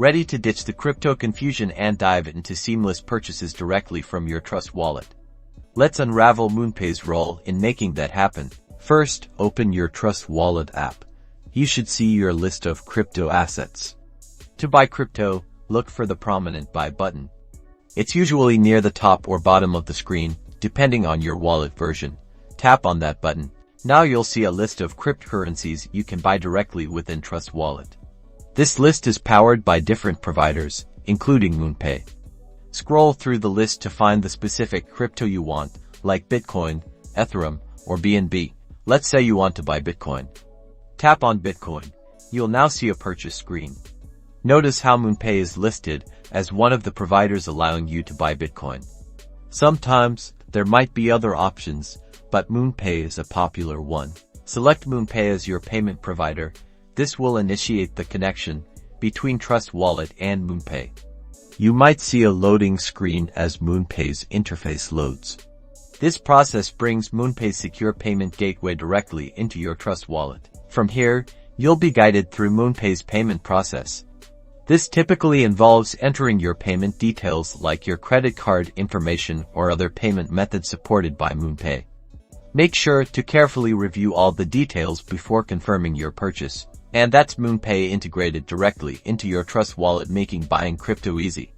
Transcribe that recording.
Ready to ditch the crypto confusion and dive into seamless purchases directly from your Trust wallet? Let's unravel Moonpay's role in making that happen. First, open your Trust wallet app. You should see your list of crypto assets. To buy crypto, look for the prominent Buy button. It's usually near the top or bottom of the screen, depending on your wallet version. Tap on that button. Now you'll see a list of cryptocurrencies you can buy directly within Trust Wallet. This list is powered by different providers, including Moonpay. Scroll through the list to find the specific crypto you want, like Bitcoin, Ethereum, or BNB. Let's say you want to buy Bitcoin. Tap on Bitcoin. You'll now see a purchase screen. Notice how Moonpay is listed as one of the providers allowing you to buy Bitcoin. Sometimes, there might be other options, but Moonpay is a popular one. Select Moonpay as your payment provider. This will initiate the connection between Trust Wallet and Moonpay. You might see a loading screen as Moonpay's interface loads. This process brings Moonpay's secure payment gateway directly into your Trust Wallet. From here, you'll be guided through Moonpay's payment process. This typically involves entering your payment details like your credit card information or other payment methods supported by Moonpay. Make sure to carefully review all the details before confirming your purchase. And that's Moonpay integrated directly into your Trust Wallet, making buying crypto easy.